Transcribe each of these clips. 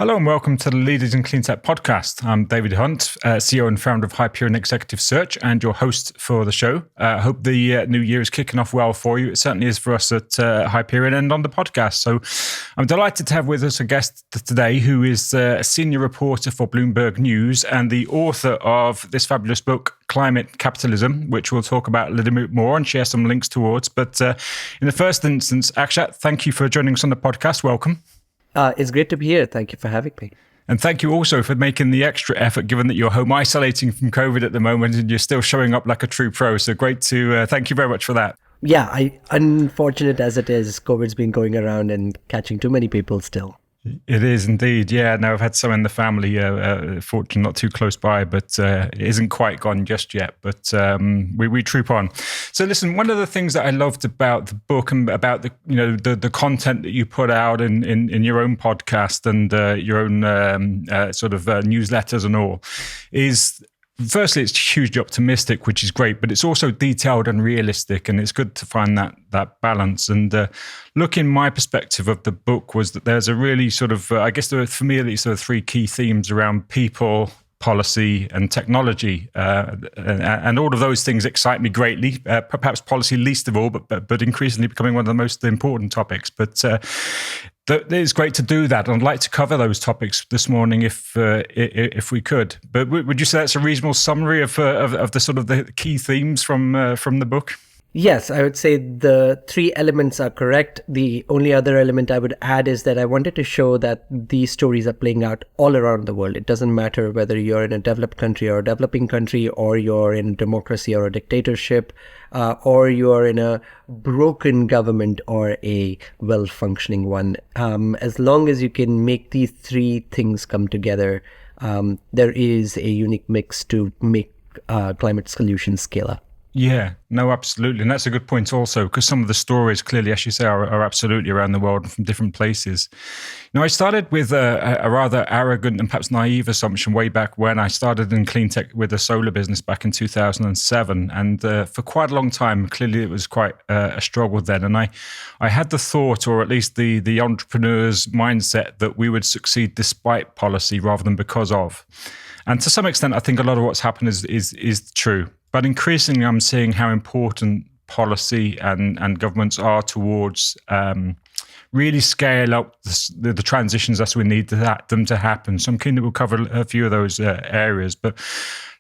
Hello and welcome to the Leaders in Cleantech podcast. I'm David Hunt, CEO and founder of Hyperion Executive Search and your host for the show. I hope the new year is kicking off well for you. It certainly is for us at Hyperion and on the podcast. So I'm delighted to have with us a guest today who is a senior reporter for Bloomberg News and the author of this fabulous book, Climate Capitalism, which we'll talk about a little bit more and share some links towards. But in the first instance, Akshat, thank you for joining us on the podcast. Welcome. It's great to be here. Thank you for having me. And thank you also for making the extra effort, given that you're home isolating from COVID at the moment and you're still showing up like a true pro. So great to thank you very much for that. Yeah, unfortunate as it is, COVID's been going around and catching too many people still. It is indeed. Yeah, no, I've had some in the family, fortunately not too close by, but it isn't quite gone just yet. But we troop on. So listen, one of the things that I loved about the book and about the content that you put out in your own podcast and your own sort of newsletters and all is, firstly, it's hugely optimistic, which is great, but it's also detailed and realistic, and it's good to find that balance. And look, in my perspective of the book was that there's a really sort of, I guess there are, for me at least, there are three key themes around people, policy, and technology, and all of those things excite me greatly. Perhaps policy least of all, but increasingly becoming one of the most important topics. But it's great to do that. I'd like to cover those topics this morning if we could. But would you say that's a reasonable summary of the sort of the key themes from the book? Yes, I would say the three elements are correct. The only other element I would add is that I wanted to show that these stories are playing out all around the world. It doesn't matter whether you're in a developed country or a developing country, or you're in a democracy or a dictatorship, or you're in a broken government or a well-functioning one. As long as you can make these three things come together, there is a unique mix to make climate solutions scale up. Yeah, no, absolutely. And that's a good point also, because some of the stories clearly, as you say, are absolutely around the world and from different places. Now, I started with a rather arrogant and perhaps naive assumption way back when I started in Cleantech with a solar business back in 2007. And for quite a long time, clearly it was quite a struggle then. And I had the thought, or at least the entrepreneur's mindset, that we would succeed despite policy rather than because of. And to some extent, I think a lot of what's happened is true. But increasingly, I'm seeing how important policy and governments are towards really scale up the transitions as we need them to happen. So I'm keen that we'll cover a few of those areas. But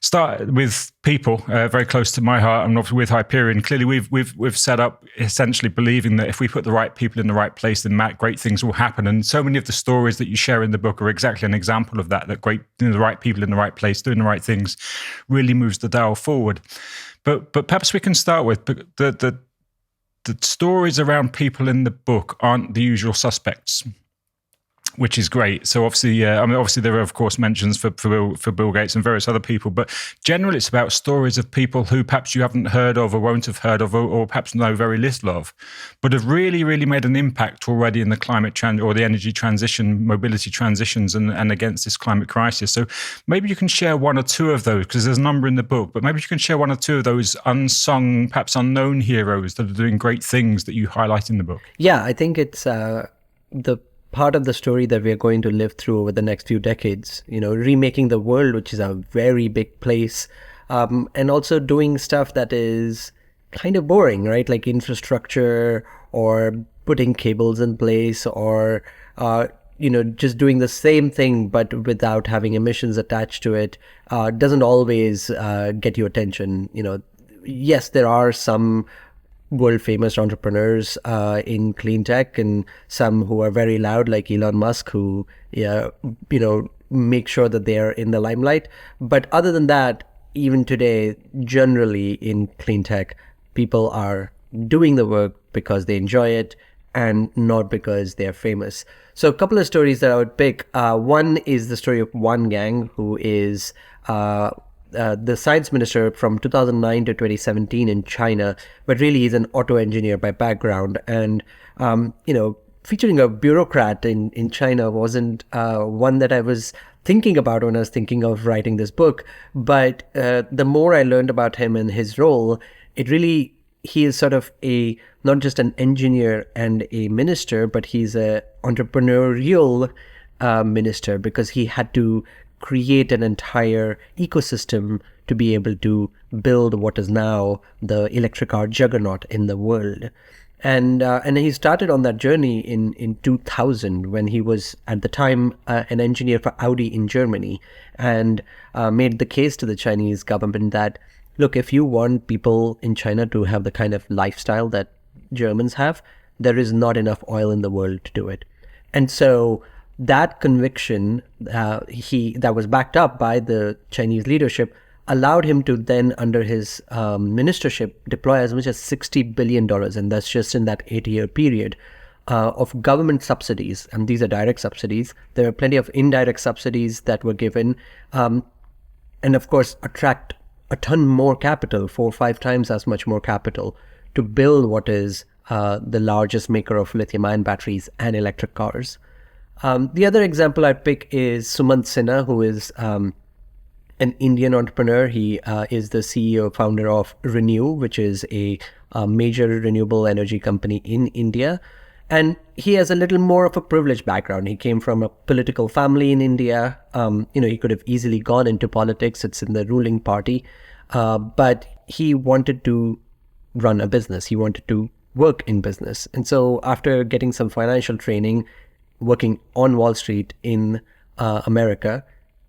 start with people, very close to my heart. I'm not with Hyperion. Clearly, we've set up essentially believing that if we put the right people in the right place, then great things will happen. And so many of the stories that you share in the book are exactly an example of that. That the right people in the right place, doing the right things, really moves the dial forward. But perhaps we can start with the stories around people in the book aren't the usual suspects, which is great. So obviously, obviously there are, of course, mentions for Bill Gates and various other people, but generally it's about stories of people who perhaps you haven't heard of or won't have heard of, or perhaps know very little of, but have really, really made an impact already in the climate or the energy transition, mobility transitions, and against this climate crisis. So maybe you can share one or two of those, because there's a number in the book, but maybe you can share one or two of those unsung, perhaps unknown heroes that are doing great things that you highlight in the book. Yeah, I think it's the part of the story that we're going to live through over the next few decades, remaking the world, which is a very big place, and also doing stuff that is kind of boring, right? Like infrastructure or putting cables in place or, just doing the same thing, but without having emissions attached to it, doesn't always get you attention. Yes, there are some world famous entrepreneurs in clean tech, and some who are very loud, like Elon Musk, who make sure that they are in the limelight. But other than that, even today, generally in clean tech, people are doing the work because they enjoy it and not because they're famous. So a couple of stories that I would pick. One is the story of Wang Yang, who is the science minister from 2009 to 2017 in China, but really he's an auto engineer by background. And, featuring a bureaucrat in China wasn't one that I was thinking about when I was thinking of writing this book. But the more I learned about him and his role, he is sort of not just an engineer and a minister, but he's a entrepreneurial minister because he had to create an entire ecosystem to be able to build what is now the electric car juggernaut in the world. And he started on that journey in 2000 when he was at the time an engineer for Audi in Germany, and made the case to the Chinese government that, look, if you want people in China to have the kind of lifestyle that Germans have, there is not enough oil in the world to do it. And so that conviction that was backed up by the Chinese leadership allowed him to then, under his ministership, deploy as much as $60 billion, and that's just in that 8-year period, of government subsidies. And these are direct subsidies. There are plenty of indirect subsidies that were given, and of course attract a ton more capital, 4 or 5 times as much more capital, to build what is the largest maker of lithium-ion batteries and electric cars. The other example I pick is Sumant Sinha, who is an Indian entrepreneur. He is the CEO, founder of Renew, which is a major renewable energy company in India. And he has a little more of a privileged background. He came from a political family in India. He could have easily gone into politics. It's in the ruling party. But he wanted to run a business. He wanted to work in business. And so after getting some financial training, working on Wall Street in America,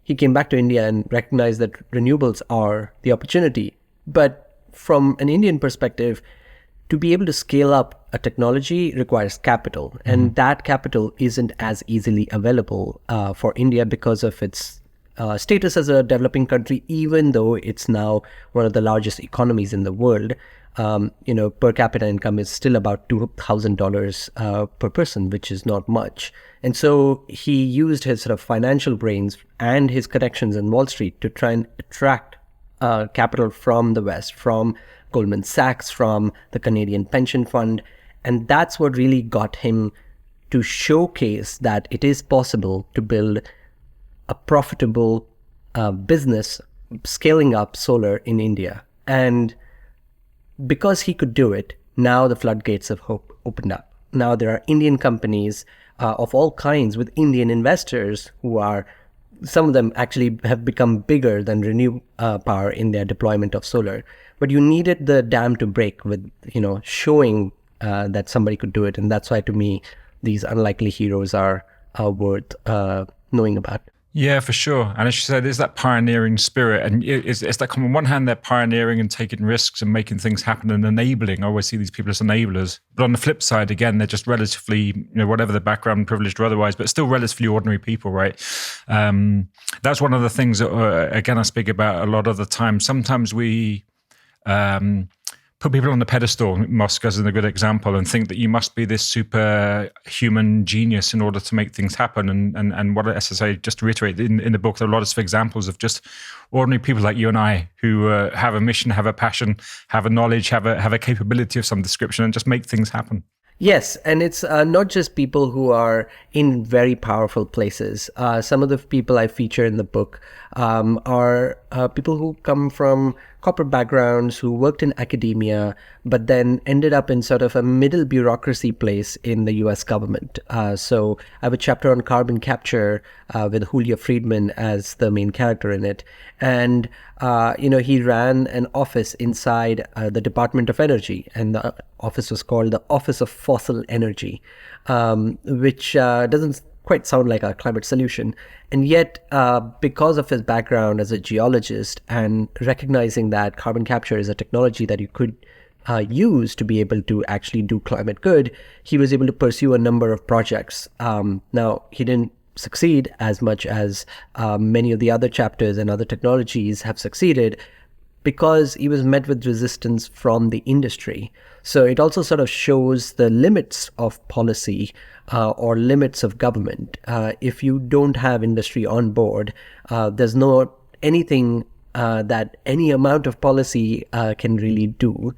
he came back to India and recognized that renewables are the opportunity. But from an Indian perspective, to be able to scale up a technology requires capital. And that capital isn't as easily available for India because of its status as a developing country, even though it's now one of the largest economies in the world. Per capita income is still about $2,000 per person, which is not much. And so he used his sort of financial brains and his connections in Wall Street to try and attract capital from the West, from Goldman Sachs, from the Canadian Pension Fund. And that's what really got him to showcase that it is possible to build a profitable business scaling up solar in India. And because he could do it, now the floodgates have opened up. Now there are Indian companies of all kinds with Indian investors who are, some of them actually have become bigger than Renew Power in their deployment of solar. But you needed the dam to break with, showing that somebody could do it. And that's why, to me, these unlikely heroes are worth knowing about. Yeah, for sure. And as you said, there's that pioneering spirit. And it's like, on one hand, they're pioneering and taking risks and making things happen and enabling. I always see these people as enablers. But on the flip side, again, they're just relatively, whatever the background, privileged or otherwise, but still relatively ordinary people, right? That's one of the things that, again, I speak about a lot of the time. Sometimes we put people on the pedestal, Musk as a good example, and think that you must be this superhuman genius in order to make things happen. And what, as I say, just to reiterate, in the book, there are a lot of examples of just ordinary people like you and I who have a mission, have a passion, have a knowledge, have a capability of some description, and just make things happen. Yes, and it's not just people who are in very powerful places. Some of the people I feature in the book are people who come from corporate backgrounds, who worked in academia, but then ended up in sort of a middle bureaucracy place in the US government. So I have a chapter on carbon capture with Julia Friedman as the main character in it. And, he ran an office inside the Department of Energy, and the office was called the Office of Fossil Energy, which doesn't quite sound like a climate solution. And yet, because of his background as a geologist and recognizing that carbon capture is a technology that you could use to be able to actually do climate good, he was able to pursue a number of projects. Now, he didn't succeed as much as many of the other chapters and other technologies have succeeded, because he was met with resistance from the industry. So it also sort of shows the limits of policy or limits of government. If you don't have industry on board, there's no anything that any amount of policy can really do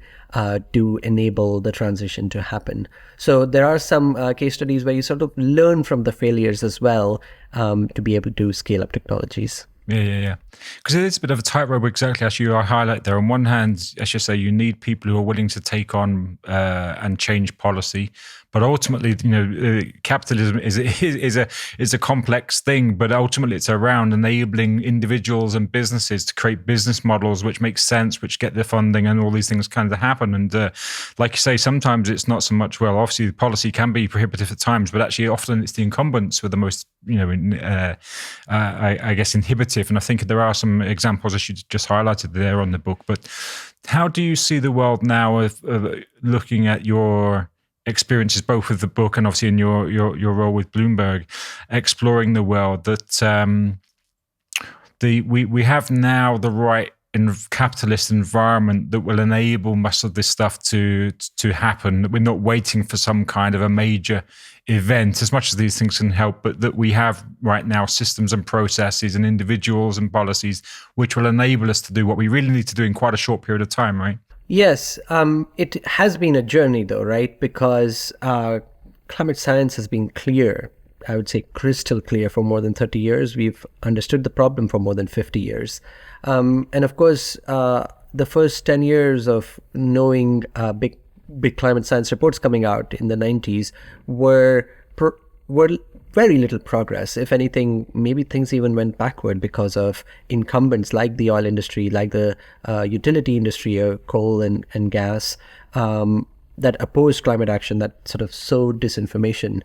to enable the transition to happen. So there are some case studies where you sort of learn from the failures as well to be able to scale up technologies. Yeah. Because it is a bit of a tightrope, exactly as you highlight there. On one hand, as you say, you need people who are willing to take on and change policy. But ultimately, capitalism is a complex thing. But ultimately, it's around enabling individuals and businesses to create business models which make sense, which get the funding, and all these things kind of happen. And like you say, sometimes it's not so much. Well, obviously, the policy can be prohibitive at times, but actually, often it's the incumbents who are the most, I guess, inhibitive. And I think there are some examples, as you just highlighted there on the book. But how do you see the world now of looking at your experiences, both with the book and obviously in your role with Bloomberg, exploring the world, that we have now the right capitalist environment that will enable most of this stuff to happen? We're not waiting for some kind of a major event, as much as these things can help, but that we have right now systems and processes and individuals and policies which will enable us to do what we really need to do in quite a short period of time, right? Yes, it has been a journey though, right? Because climate science has been clear, I would say crystal clear, for more than 30 years. We've understood the problem for more than 50 years. And of course, the first 10 years of knowing big climate science reports coming out in the 90s were very little progress. If anything, maybe things even went backward because of incumbents like the oil industry, like the utility industry, coal and gas, that opposed climate action, that sort of sowed disinformation.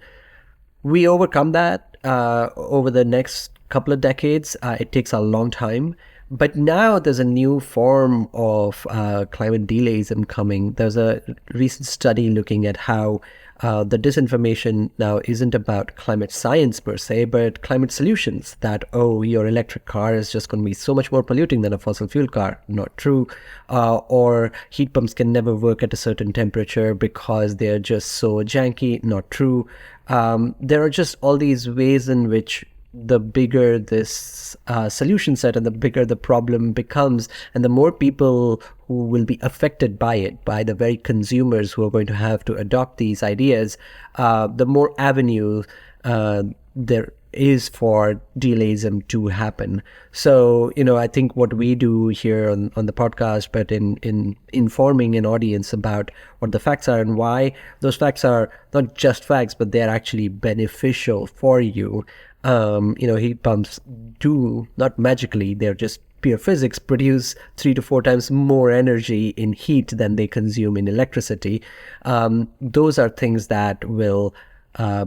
We overcome that over the next couple of decades. It takes a long time. But now there's a new form of climate delayism coming. There's a recent study looking at how the disinformation now isn't about climate science per se, but climate solutions. That, your electric car is just going to be so much more polluting than a fossil fuel car. Not true. Or heat pumps can never work at a certain temperature because they're just so janky. Not true. There are just all these ways in which the bigger this solution set and the bigger the problem becomes, and the more people who will be affected by it, by the very consumers who are going to have to adopt these ideas, the more avenue there is for delayism to happen. So, I think what we do here on the podcast, but in informing an audience about what the facts are and why those facts are not just facts, but they're actually beneficial for you. Heat pumps do, not magically, they're just pure physics, produce 3 to 4 times more energy in heat than they consume in electricity. Those are things that will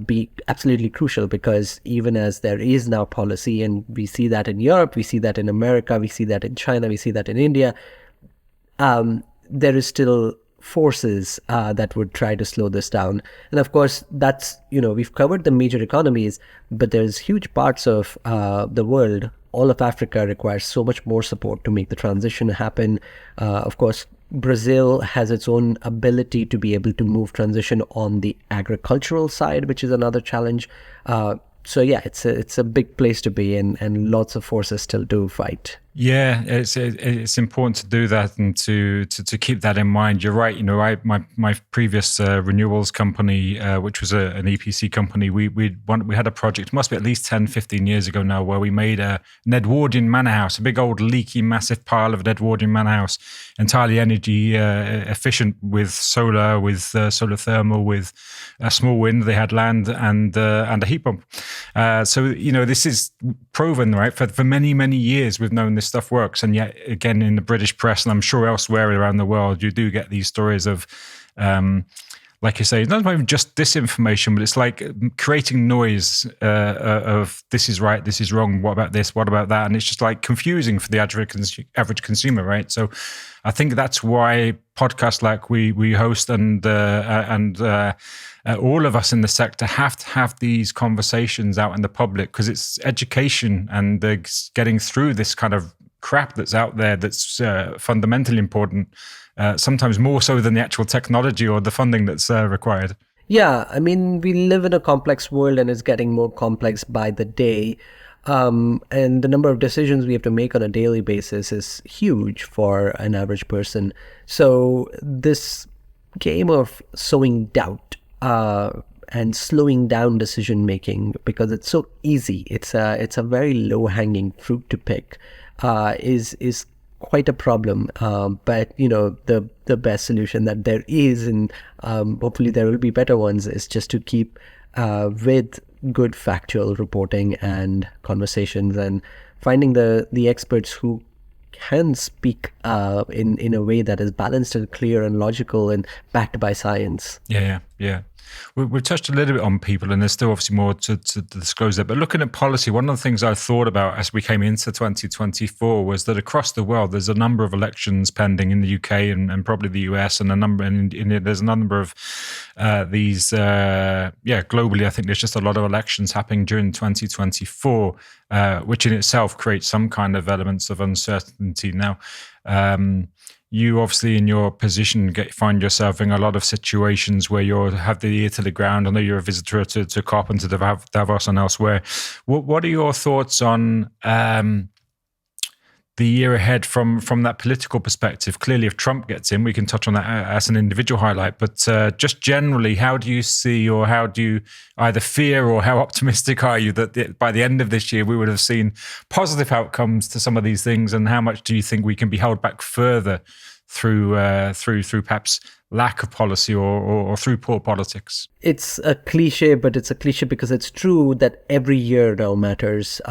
be absolutely crucial, because even as there is now policy, and we see that in Europe, we see that in America, we see that in China, we see that in India, there is still forces that would try to slow this down. And of course, that's, we've covered the major economies, but there's huge parts of the world. All of Africa requires so much more support to make the transition happen. Of course, Brazil has its own ability to be able to move transition on the agricultural side, which is another challenge. So yeah, it's a big place to be in, and lots of forces still do fight. Yeah, it's important to do that and to keep that in mind. You're right. My previous renewables company, which was an EPC company, we had a project, must be at least 10, 15 years ago now, where we made an Edwardian manor house, a big old leaky, massive pile of an Edwardian manor house, entirely energy efficient, with solar, with solar thermal, with small wind. They had land and a heat pump. So this is proven, right? For many, many years, we've known this stuff works. And yet, again, in the British press, and I'm sure elsewhere around the world, you do get these stories of, like you say, it's not even just disinformation, but it's like creating noise of this is right, this is wrong, what about this, what about that? And it's just like confusing for the average consumer, right? So I think that's why podcasts like we host and all of us in the sector have to have these conversations out in the public, because it's education and getting through this kind of crap that's out there that's fundamentally important, sometimes more so than the actual technology or the funding that's required. Yeah, I mean, we live in a complex world, and it's getting more complex by the day. And the number of decisions we have to make on a daily basis is huge for an average person. So this game of sowing doubt and slowing down decision making because it's so easy. It's a very low hanging fruit to pick. Is quite a problem. But the best solution that there is, and hopefully there will be better ones, is just to keep with good factual reporting and conversations and finding the experts who can speak in a way that is balanced and clear and logical and backed by science. Yeah. We've touched a little bit on people, and there's still obviously more to disclose there. But looking at policy, one of the things I thought about as we came into 2024 was that across the world, there's a number of elections pending in the UK and probably the US, and there's a number of these. Globally, I think there's just a lot of elections happening during 2024, which in itself creates some kind of elements of uncertainty. Now, you obviously in your position find yourself in a lot of situations where you have the ear to the ground. I know you're a visitor to COP and to Davos and elsewhere. What are your thoughts on the year ahead from that political perspective? Clearly, if Trump gets in, we can touch on that as an individual highlight. But just generally, how do you see, or how do you either fear, or how optimistic are you that by the end of this year we would have seen positive outcomes to some of these things? And how much do you think we can be held back further through perhaps lack of policy or through poor politics? It's a cliche, but it's a cliche because it's true that every year now matters,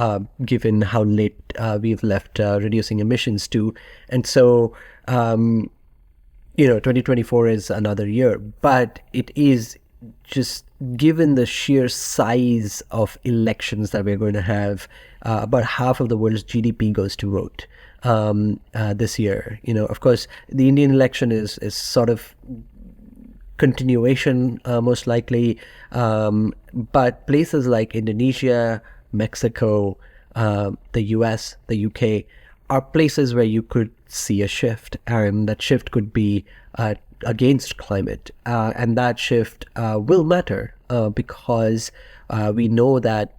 given how late we've left reducing emissions to. And so, 2024 is another year, but it is just given the sheer size of elections that we're going to have, about half of the world's GDP goes to vote this year. Of course, the Indian election is sort of continuation, most likely, but places like Indonesia, Mexico, the US, the UK are places where you could see a shift, and that shift could be against climate, and that shift will matter because we know that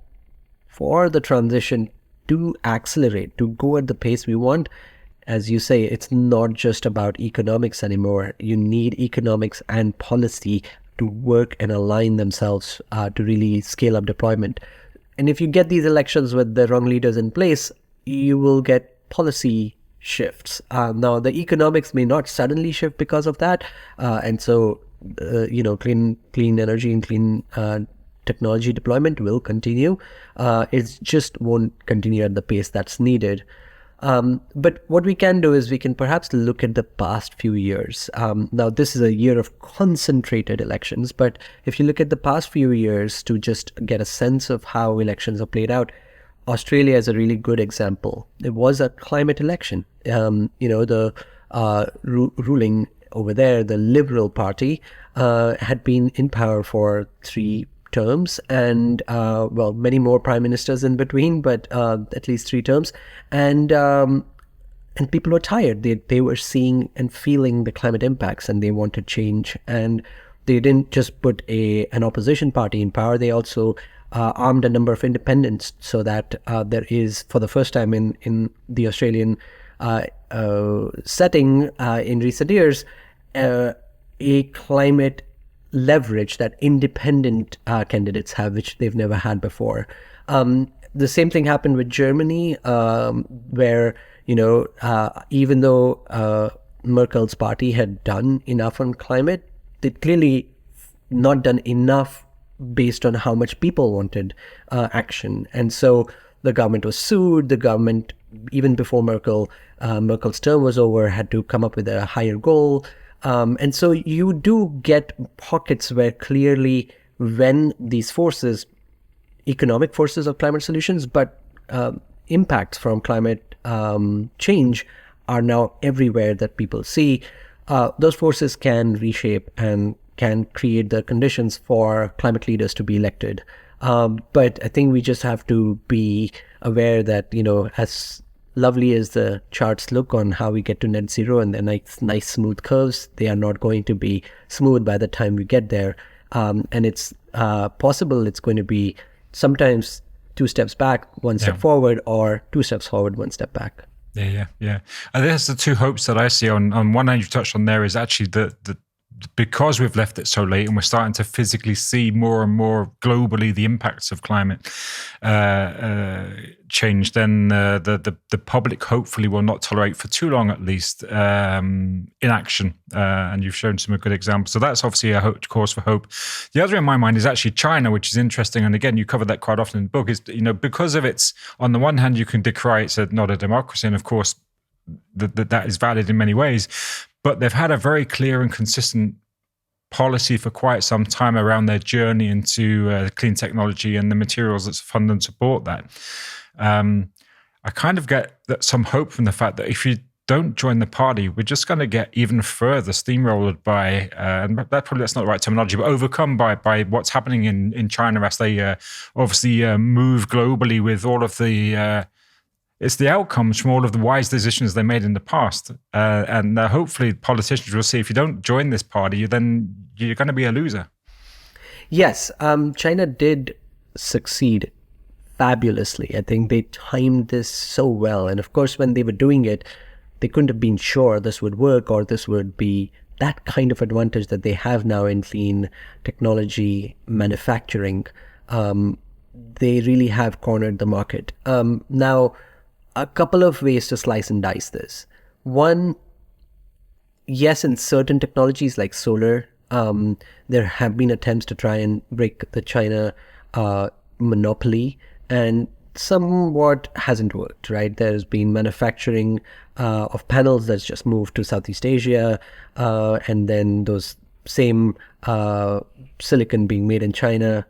for the transition to accelerate, to go at the pace we want, as you say, it's not just about economics anymore. You need economics and policy to work and align themselves to really scale up deployment. And if you get these elections with the wrong leaders in place, you will get policy shifts. Now, the economics may not suddenly shift because of that. And so, clean energy and clean technology deployment will continue. It just won't continue at the pace that's needed. But what we can do is we can perhaps look at the past few years. Now, this is a year of concentrated elections, but if you look at the past few years to just get a sense of how elections are played out, Australia is a really good example. It was a climate election. The ruling over there, the Liberal Party, had been in power for 3 terms and many more prime ministers in between, but at least 3 terms, and people were tired. They were seeing and feeling the climate impacts, and they wanted change. And they didn't just put an opposition party in power; they also armed a number of independents, so that there is, for the first time in the Australian setting in recent years, a climate leverage that independent candidates have, which they've never had before. The same thing happened with Germany, where, even though Merkel's party had done enough on climate, they'd clearly not done enough based on how much people wanted action. And so the government was sued. The government, even before Merkel's term was over, had to come up with a higher goal. And so you do get pockets where clearly when these forces, economic forces of climate solutions, but impacts from climate change are now everywhere that people see, those forces can reshape and can create the conditions for climate leaders to be elected. But I think we just have to be aware that, as lovely as the charts look on how we get to net zero and the nice smooth curves, they are not going to be smooth by the time we get there. And it's possible it's going to be sometimes 2 steps back, 1 step forward, or 2 steps forward, 1 step back. Yeah. I think that's the 2 hopes that I see. On one hand, you touched on there is actually the because we've left it so late and we're starting to physically see more and more globally the impacts of climate change, then the public hopefully will not tolerate for too long, at least, inaction. And you've shown some good examples. So that's obviously a cause for hope. The other in my mind is actually China, which is interesting. And again, you cover that quite often in the book, is, because of its, on the one hand, you can decry it's not a democracy. And of course, that is valid in many ways. But they've had a very clear and consistent policy for quite some time around their journey into clean technology and the materials that fund and support that. I kind of get some hope from the fact that if you don't join the party, we're just going to get even further steamrolled by, and that's not the right terminology, but overcome by what's happening in China as they obviously move globally with all of the it's the outcomes from all of the wise decisions they made in the past. And hopefully politicians will see, if you don't join this party, then you're going to be a loser. Yes, China did succeed fabulously. I think they timed this so well. And of course, when they were doing it, they couldn't have been sure this would work or this would be that kind of advantage that they have now in clean technology manufacturing. They really have cornered the market. Now, a couple of ways to slice and dice this. One, yes, in certain technologies like solar, there have been attempts to try and break the China monopoly, and somewhat hasn't worked, right? There's been manufacturing of panels that's just moved to Southeast Asia, and then those same silicon being made in China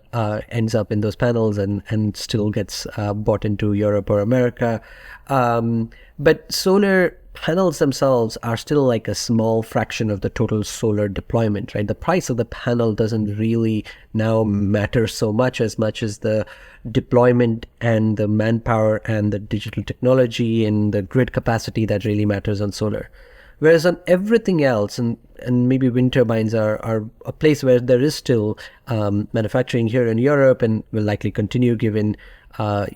ends up in those panels and still gets bought into Europe or America. But solar panels themselves are still like a small fraction of the total solar deployment, right? The price of the panel doesn't really now matter so much as the deployment and the manpower and the digital technology and the grid capacity that really matters on solar. Whereas on everything else, and maybe wind turbines are a place where there is still manufacturing here in Europe and will likely continue given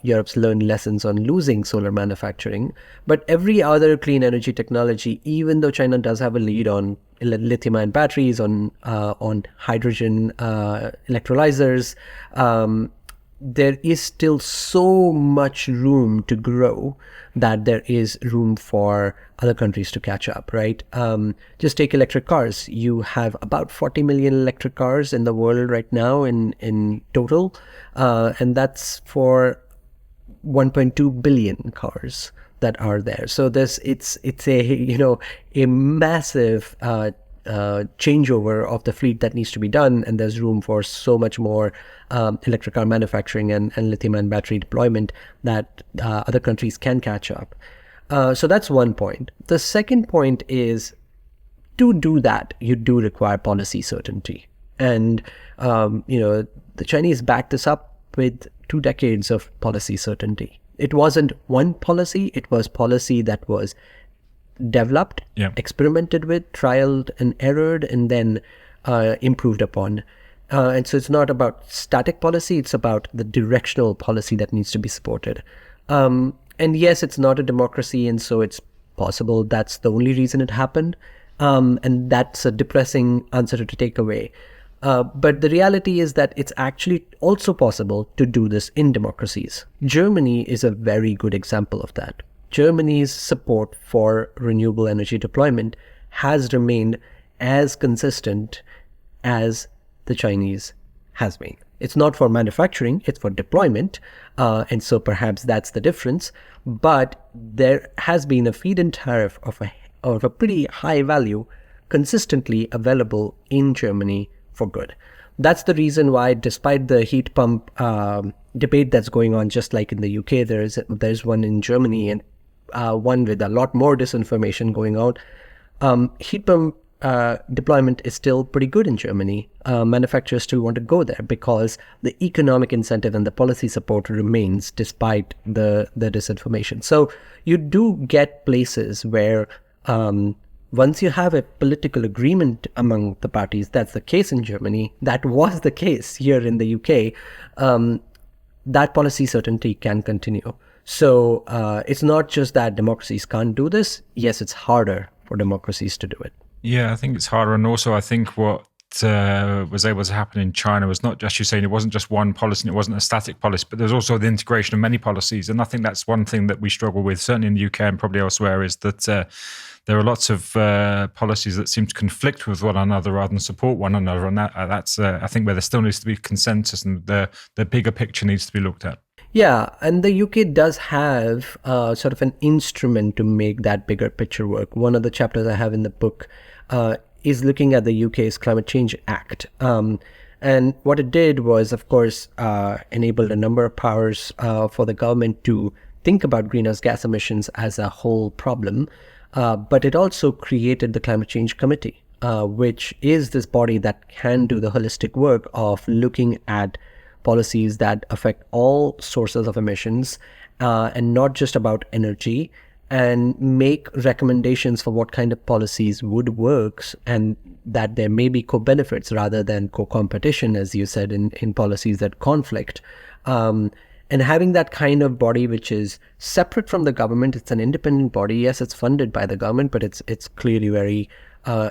Europe's learned lessons on losing solar manufacturing. But every other clean energy technology, even though China does have a lead on lithium-ion batteries, on hydrogen electrolyzers, there is still so much room to grow that there is room for other countries to catch up, right? Just take electric cars. You have about 40 million electric cars in the world right now in total, and that's for 1.2 billion cars that are there. So it's a massive changeover of the fleet that needs to be done, and there's room for so much more electric car manufacturing and lithium-ion battery deployment that other countries can catch up. So that's one point. The second point is, to do that, you do require policy certainty. And, the Chinese backed this up with 2 decades of policy certainty. It wasn't one policy, it was policy that was developed, experimented with, trialed and errored, and then improved upon. And so it's not about static policy, it's about the directional policy that needs to be supported. And yes, it's not a democracy, and so it's possible that's the only reason it happened. And that's a depressing answer to take away. But the reality is that it's actually also possible to do this in democracies. Germany is a very good example of that. Germany's support for renewable energy deployment has remained as consistent as the Chinese has been. It's not for manufacturing, it's for deployment. And so perhaps that's the difference. But there has been a feed-in tariff of a pretty high value consistently available in Germany for good. That's the reason why, despite the heat pump debate that's going on, just like in the UK, there's one in Germany, and one with a lot more disinformation going on. Heat pump deployment is still pretty good in Germany. Manufacturers still want to go there because the economic incentive and the policy support remains despite the disinformation. So you do get places where once you have a political agreement among the parties, that's the case in Germany, that was the case here in the UK, that policy certainty can continue. So it's not just that democracies can't do this. Yes, it's harder for democracies to do it. Yeah, I think it's harder. And also, I think what was able to happen in China was not just, you saying, it wasn't just one policy and it wasn't a static policy, but there's also the integration of many policies. And I think that's one thing that we struggle with, certainly in the UK and probably elsewhere, is that there are lots of policies that seem to conflict with one another rather than support one another. And that's, I think, where there still needs to be consensus and the bigger picture needs to be looked at. Yeah, and the UK does have sort of an instrument to make that bigger picture work. One of the chapters I have in the book is looking at the UK's Climate Change Act. And what it did was, of course, enabled a number of powers for the government to think about greenhouse gas emissions as a whole problem. But it also created the Climate Change Committee, which is this body that can do the holistic work of looking at policies that affect all sources of emissions and not just about energy, and make recommendations for what kind of policies would work, and that there may be co-benefits rather than co-competition, as you said, in policies that conflict. And having that kind of body, which is separate from the government, it's an independent body. Yes, it's funded by the government, but it's clearly very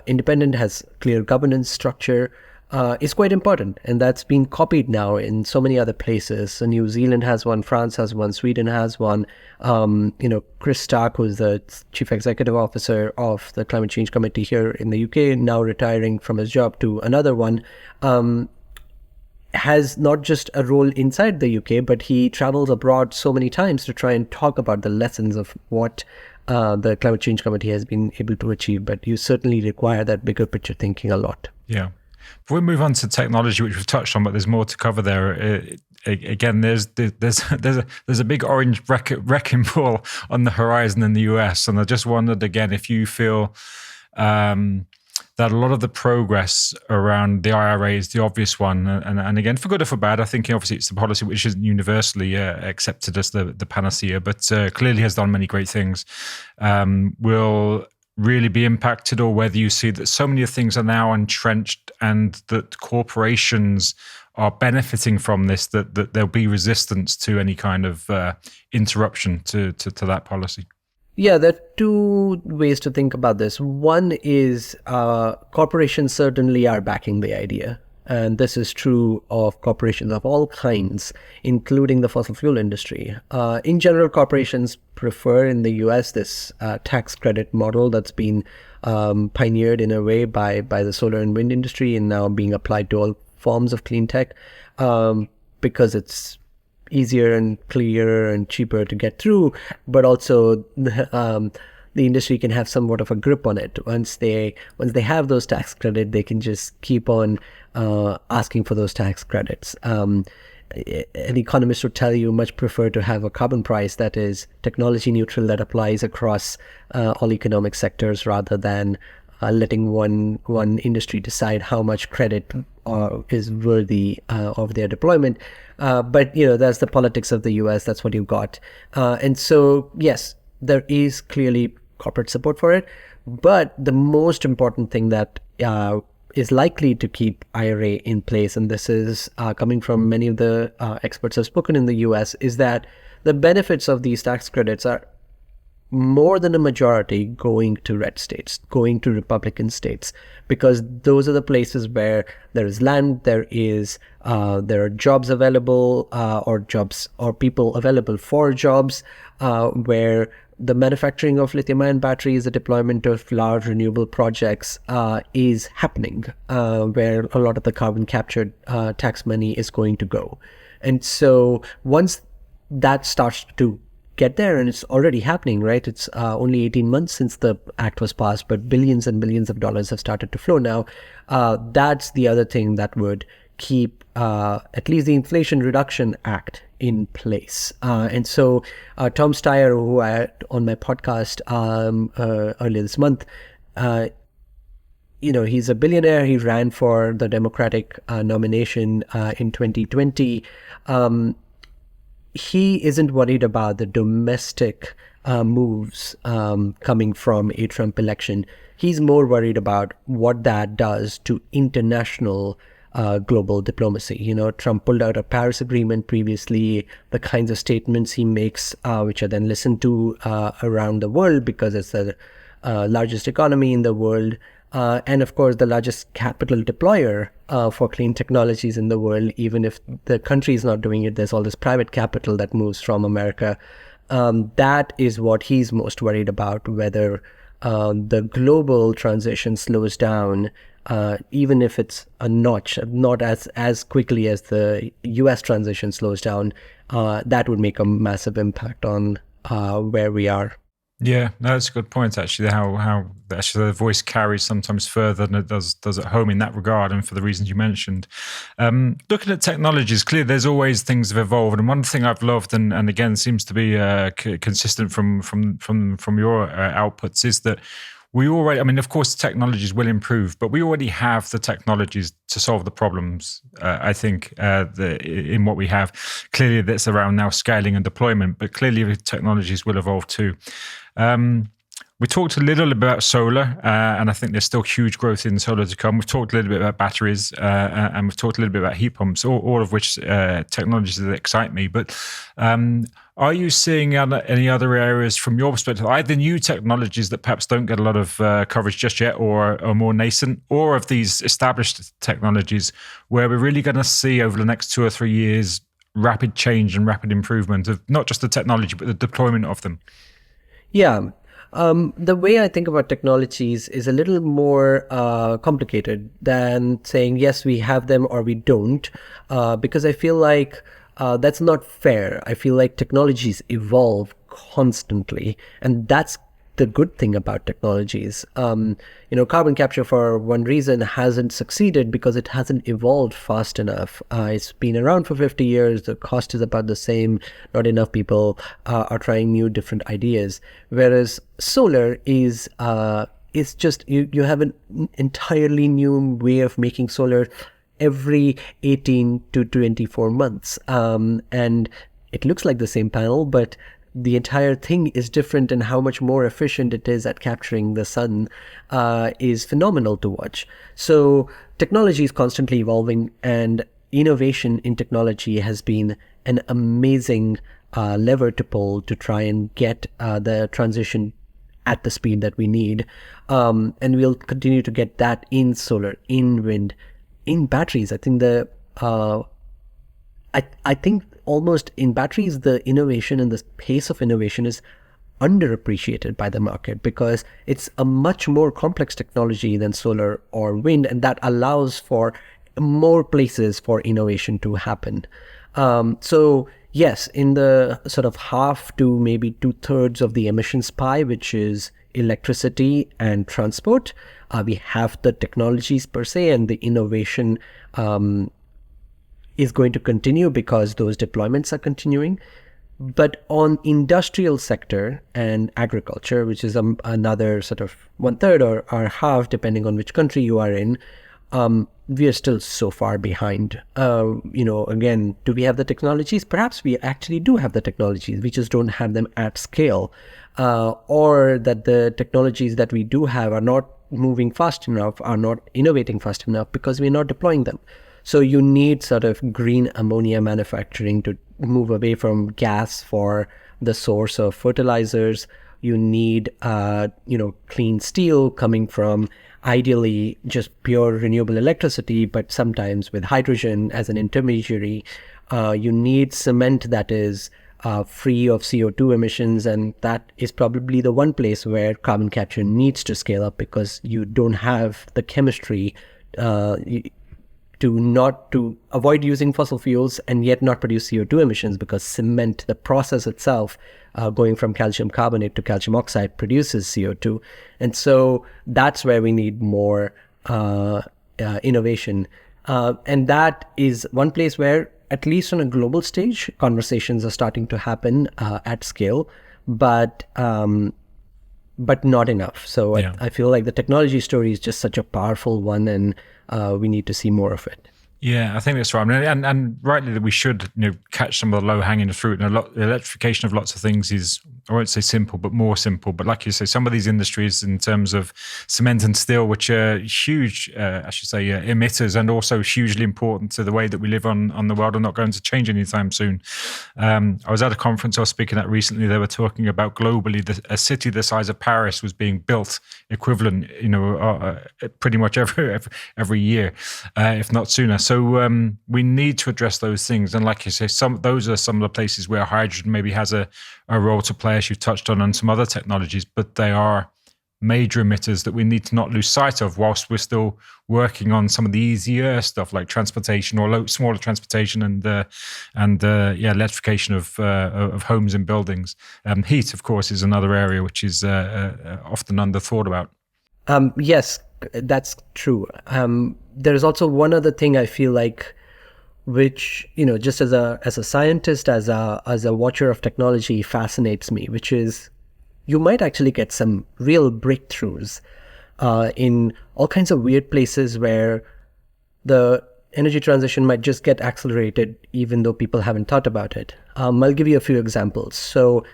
independent, has clear governance structure, is quite important. And that's been copied now in so many other places. So New Zealand has one, France has one, Sweden has one. Chris Stark, who's the chief executive officer of the Climate Change Committee here in the UK, now retiring from his job to another one, has not just a role inside the UK, but he travels abroad so many times to try and talk about the lessons of what the Climate Change Committee has been able to achieve. But you certainly require that bigger picture thinking a lot. Yeah. Before we move on to technology, which we've touched on, but there's more to cover there. Again, there's a big orange wrecking ball on the horizon in the US, and I just wondered again if you feel that a lot of the progress around the IRA is the obvious one, and again, for good or for bad, I think obviously it's the policy which isn't universally accepted as the panacea, but clearly has done many great things. Will really be impacted, or whether you see that so many of things are now entrenched and that corporations are benefiting from this, that there'll be resistance to any kind of interruption to that policy? Yeah, there are two ways to think about this. One is corporations certainly are backing the idea. And this is true of corporations of all kinds, including the fossil fuel industry. In general, corporations prefer in the US this tax credit model that's been pioneered in a way by the solar and wind industry and now being applied to all forms of clean tech, because it's easier and clearer and cheaper to get through, but also the industry can have somewhat of a grip on it. Once they have those tax credits, they can just keep on asking for those tax credits. An economist would tell you much prefer to have a carbon price that is technology neutral, that applies across all economic sectors, rather than letting one industry decide how much credit is worthy of their deployment. But that's the politics of the US. That's what you've got. And so, yes, there is clearly corporate support for it. But the most important thing that is likely to keep IRA in place, and this is coming from many of the experts I've spoken in the US, is that the benefits of these tax credits are more than a majority going to red states, going to Republican states, because those are the places where there is land, there are jobs available, or people available for jobs, where the manufacturing of lithium-ion batteries, the deployment of large renewable projects is happening, where a lot of the carbon captured tax money is going to go. And so once that starts to get there, and it's already happening, right? It's only 18 months since the act was passed, but billions and billions of dollars have started to flow now. That's the other thing that would keep at least the Inflation Reduction Act in place. And so Tom Steyer, who I had on my podcast earlier this month, he's a billionaire. He ran for the Democratic nomination in 2020. He isn't worried about the domestic moves coming from a Trump election. He's more worried about what that does to international global diplomacy. Trump pulled out a Paris Agreement previously, the kinds of statements he makes, which are then listened to around the world because it's the largest economy in the world, and of course, the largest capital deployer for clean technologies in the world. Even if the country is not doing it, there's all this private capital that moves from America. That is what he's most worried about, whether the global transition slows down, even if it's a notch, not as quickly as the US transition slows down. That would make a massive impact on where we are. Yeah, that's a good point, actually, how actually the voice carries sometimes further than it does at home in that regard, and for the reasons you mentioned. Looking at technologies, clearly there's always things have evolved, and one thing I've loved, and again seems to be consistent from your outputs, is that we already, I mean, of course, technologies will improve, but we already have the technologies to solve the problems, I think, in what we have. Clearly, that's around now scaling and deployment, but clearly technologies will evolve too. We talked a little about solar, and I think there's still huge growth in solar to come. We've talked a little bit about batteries, and we've talked a little bit about heat pumps, all of which technologies that excite me. But are you seeing any other areas from your perspective, either new technologies that perhaps don't get a lot of coverage just yet, or more nascent, or of these established technologies where we're really going to see over the next 2 or 3 years rapid change and rapid improvement of not just the technology, but the deployment of them? Yeah. The way I think about technologies is a little more complicated than saying, yes, we have them or we don't, because I feel like that's not fair. I feel like technologies evolve constantly, and that's the good thing about technologies. Carbon capture, for one reason, hasn't succeeded because it hasn't evolved fast enough. It's been around for 50 years. The cost is about the same. Not enough people are trying new, different ideas. Whereas solar is just, you have an entirely new way of making solar every 18 to 24 months. And it looks like the same panel, but the entire thing is different, and how much more efficient it is at capturing the sun is phenomenal to watch. So technology is constantly evolving, and innovation in technology has been an amazing lever to pull to try and get the transition at the speed that we need. And we'll continue to get that in solar, in wind, in batteries. I think I think almost in batteries, the innovation and the pace of innovation is underappreciated by the market, because it's a much more complex technology than solar or wind, and that allows for more places for innovation to happen. So yes, in the sort of half to maybe 2/3 of the emissions pie, which is electricity and transport, we have the technologies per se, and the innovation is going to continue because those deployments are continuing. But on industrial sector and agriculture, which is another sort of 1/3 or half, depending on which country you are in, we are still so far behind. Again, do we have the technologies? Perhaps we actually do have the technologies. We just don't have them at scale, or that the technologies that we do have are not moving fast enough, are not innovating fast enough because we're not deploying them. So you need sort of green ammonia manufacturing to move away from gas for the source of fertilizers. You need, clean steel coming from ideally just pure renewable electricity, but sometimes with hydrogen as an intermediary. You need cement that is free of CO2 emissions, and that is probably the one place where carbon capture needs to scale up, because you don't have the chemistry to avoid using fossil fuels and yet not produce CO2 emissions, because cement, the process itself, going from calcium carbonate to calcium oxide, produces CO2. And so that's where we need more innovation. And that is one place where, at least on a global stage, conversations are starting to happen at scale, but not enough. So I feel like the technology story is just such a powerful one, and we need to see more of it. Yeah, I think that's right. I mean, and rightly that we should, catch some of the low hanging fruit. And the electrification of lots of things is, I won't say simple, but more simple. But like you say, some of these industries, in terms of cement and steel, which are huge, emitters, and also hugely important to the way that we live on the world, are not going to change anytime soon. I was at a conference I was speaking at recently. They were talking about globally, a city the size of Paris was being built equivalent, pretty much every year, if not sooner. So we need to address those things. And like you say, those are some of the places where hydrogen maybe has a role to play, as you touched on, and some other technologies, but they are major emitters that we need to not lose sight of whilst we're still working on some of the easier stuff like transportation or smaller transportation and electrification of homes and buildings. Heat, of course, is another area which is often underthought about. Yes, that's true. There's also one other thing I feel like, which, just as a scientist, as a watcher of technology, fascinates me, which is you might actually get some real breakthroughs in all kinds of weird places where the energy transition might just get accelerated, even though people haven't thought about it. I'll give you a few examples. So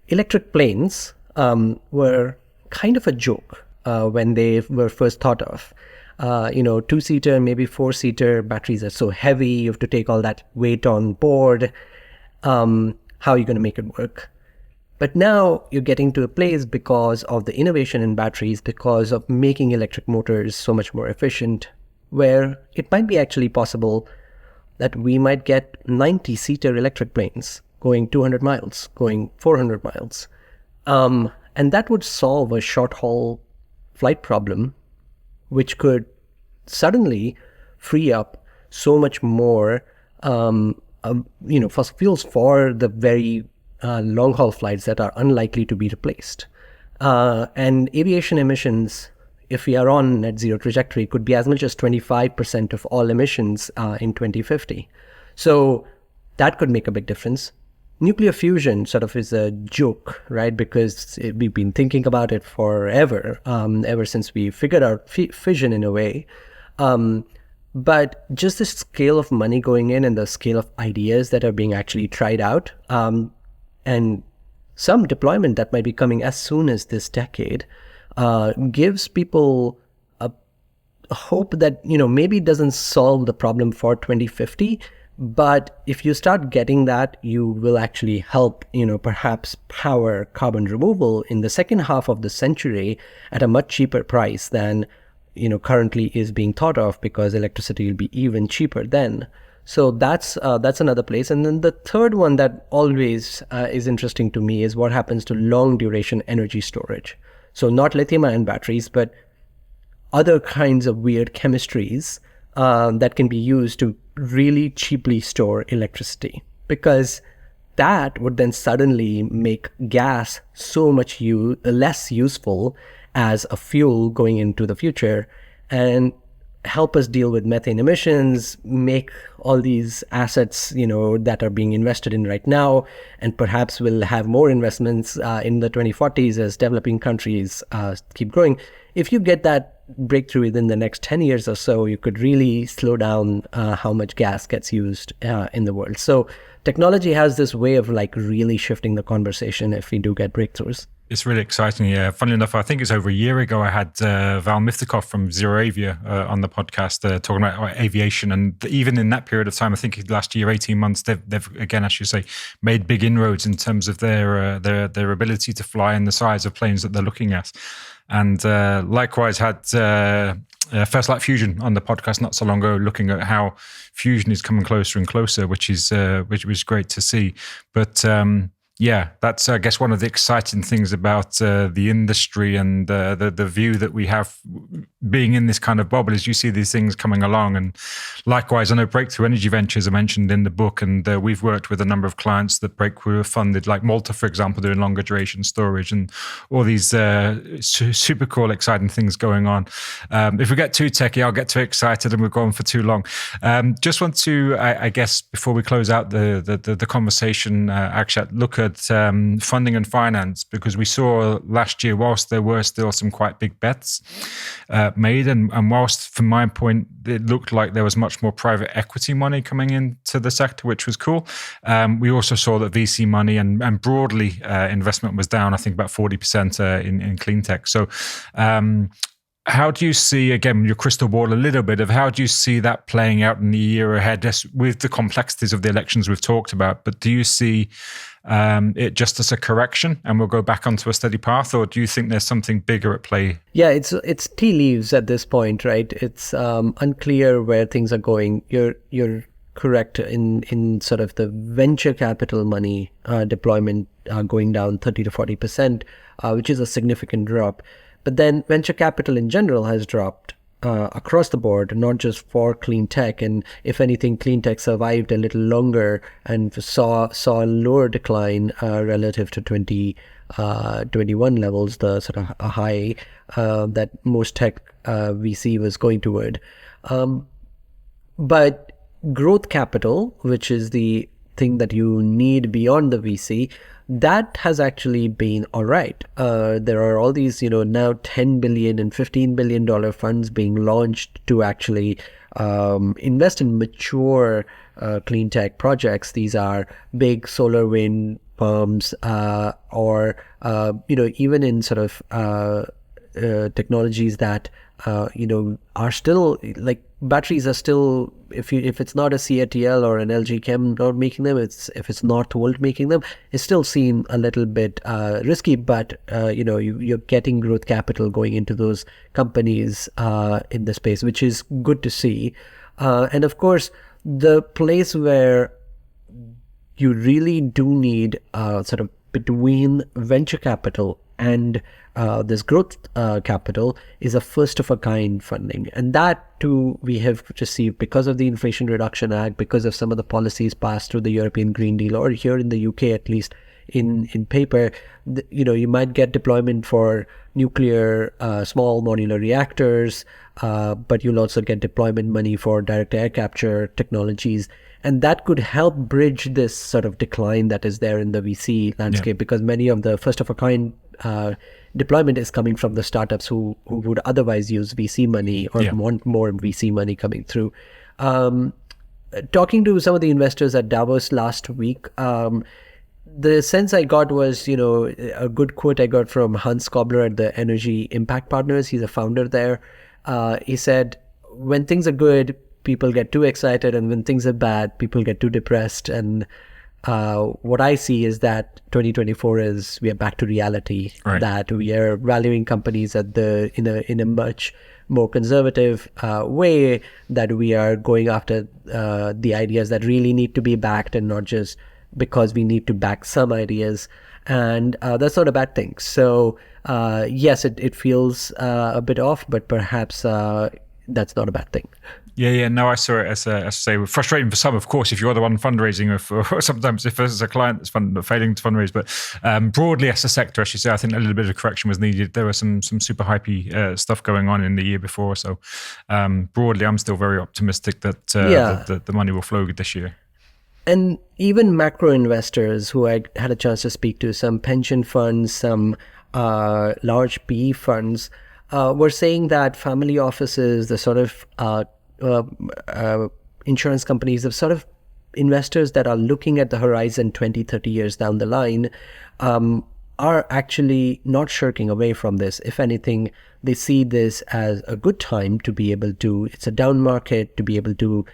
electric planes were kind of a joke when they were first thought of. 2-seater, maybe 4-seater batteries are so heavy, you have to take all that weight on board. How are you going to make it work? But now you're getting to a place, because of the innovation in batteries, because of making electric motors so much more efficient, where it might be actually possible that we might get 90-seater electric planes going 200 miles, going 400 miles. And that would solve a short-haul flight problem, which could suddenly free up so much more, fossil fuels for the very long-haul flights that are unlikely to be replaced. And aviation emissions, if we are on net zero trajectory, could be as much as 25% of all emissions in 2050. So that could make a big difference. Nuclear fusion sort of is a joke, right? Because we've been thinking about it forever, ever since we figured out fission in a way. But just the scale of money going in and the scale of ideas that are being actually tried out, and some deployment that might be coming as soon as this decade, gives people a hope that, maybe it doesn't solve the problem for 2050, but if you start getting that, you will actually help, perhaps power carbon removal in the second half of the century at a much cheaper price than, currently is being thought of, because electricity will be even cheaper then. So that's another place. And then the third one that always is interesting to me is what happens to long duration energy storage. So not lithium-ion batteries, but other kinds of weird chemistries that can be used to really cheaply store electricity, because that would then suddenly make gas so much less useful as a fuel going into the future, and help us deal with methane emissions, make all these assets, that are being invested in right now, and perhaps we'll have more investments in the 2040s as developing countries keep growing. If you get that breakthrough within the next 10 years or so, you could really slow down how much gas gets used in the world. So technology has this way of really shifting the conversation if we do get breakthroughs. It's really exciting. Yeah. Funnily enough, I think it's over a year ago, I had Val Miftakov from ZeroAvia on the podcast talking about aviation. And even in that period of time, I think last year, 18 months, they've again, as you say, made big inroads in terms of their ability to fly and the size of planes that they're looking at. And likewise had First Light Fusion on the podcast not so long ago, looking at how fusion is coming closer and closer, which was great to see. But yeah, that's, I guess, one of the exciting things about the industry and the view that we have being in this kind of bubble is you see these things coming along. And likewise, I know Breakthrough Energy Ventures are mentioned in the book, and we've worked with a number of clients that Breakthrough have funded, like Malta, for example, doing longer duration storage and all these super cool, exciting things going on. If we get too techy, I'll get too excited and we'll go on for too long. Just want to, I guess, before we close out the conversation, Akshat, look at funding and finance, because we saw last year, whilst there were still some quite big bets, that made. And whilst from my point, it looked like there was much more private equity money coming into the sector, which was cool. We also saw that VC money and broadly investment was down, I think about 40% in Cleantech. So how do you see, again, your crystal ball a little bit of how do you see that playing out in the year ahead, just with the complexities of the elections we've talked about? But do you see it just as a correction and we'll go back onto a steady path, or do you think there's something bigger at play? Yeah, it's tea leaves at this point, right? It's unclear where things are going. You're correct in sort of the venture capital money deployment going down 30 to 40%, which is a significant drop. But then venture capital in general has dropped across the board, not just for clean tech. And if anything, clean tech survived a little longer and saw a lower decline relative to 2021 levels, the sort of a high that most tech VC was going toward. But growth capital, which is the thing that you need beyond the VC, that has actually been all right. There are all these, now $10 billion and $15 billion funds being launched to actually invest in mature clean tech projects. These are big solar wind farms or, even in sort of technologies that, are still like batteries are still, if it's not a CATL or an LG Chem not making them, if it's Northvolt making them, it's still seen a little bit risky, but you're getting growth capital going into those companies in the space, which is good to see. And of course, the place where you really do need sort of between venture capital and this growth capital is a first of a kind funding. And that too we have received because of the Inflation Reduction Act, because of some of the policies passed through the European Green Deal, or here in the UK at least in paper. You might get deployment for nuclear small modular reactors, but you'll also get deployment money for direct air capture technologies. And that could help bridge this sort of decline that is there in the VC landscape, because many of the first of a kind deployment is coming from the startups who would otherwise use VC money or want more VC money coming through. Talking to some of the investors at Davos last week, the sense I got was, a good quote I got from Hans Kobler at the Energy Impact Partners. He's a founder there. He said, when things are good, people get too excited, and when things are bad, people get too depressed. And what I see is that 2024 is we are back to reality, right? That we are valuing companies in a much more conservative way, that we are going after the ideas that really need to be backed and not just because we need to back some ideas. And that's not a bad thing. So yes, it feels a bit off, but perhaps that's not a bad thing. Yeah. No, I saw it as I say, frustrating for some, of course, if you're the one fundraising, or sometimes if there's a client that's failing to fundraise. But broadly, as a sector, as you say, I think a little bit of correction was needed. There was some super hypey stuff going on in the year before. So broadly, I'm still very optimistic that the money will flow this year. And even macro investors who I had a chance to speak to, some pension funds, some large PE funds, were saying that family offices, the sort of insurance companies, the sort of investors that are looking at the horizon 20, 30 years down the line, are actually not shirking away from this. If anything, they see this as a good time to be able to, it's a down market, to be able to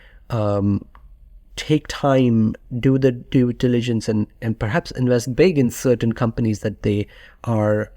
take time, do the due diligence, and perhaps invest big in certain companies that they are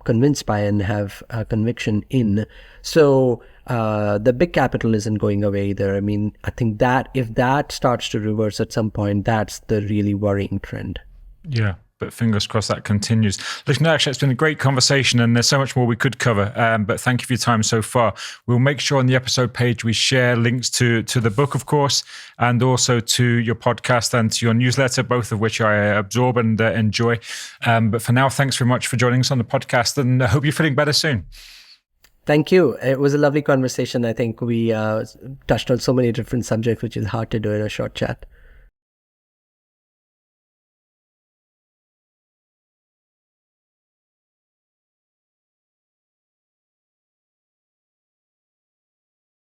convinced by and have conviction in. So the big capital isn't going away either. I mean, I think that if that starts to reverse at some point, that's the really worrying trend. Yeah. But fingers crossed that continues. Listen, actually, it's been a great conversation, and there's so much more we could cover. But thank you for your time so far. We'll make sure on the episode page we share links to the book, of course, and also to your podcast and to your newsletter, both of which I absorb and enjoy. But for now, thanks very much for joining us on the podcast, and I hope you're feeling better soon. Thank you. It was a lovely conversation. I think we touched on so many different subjects, which is hard to do in a short chat.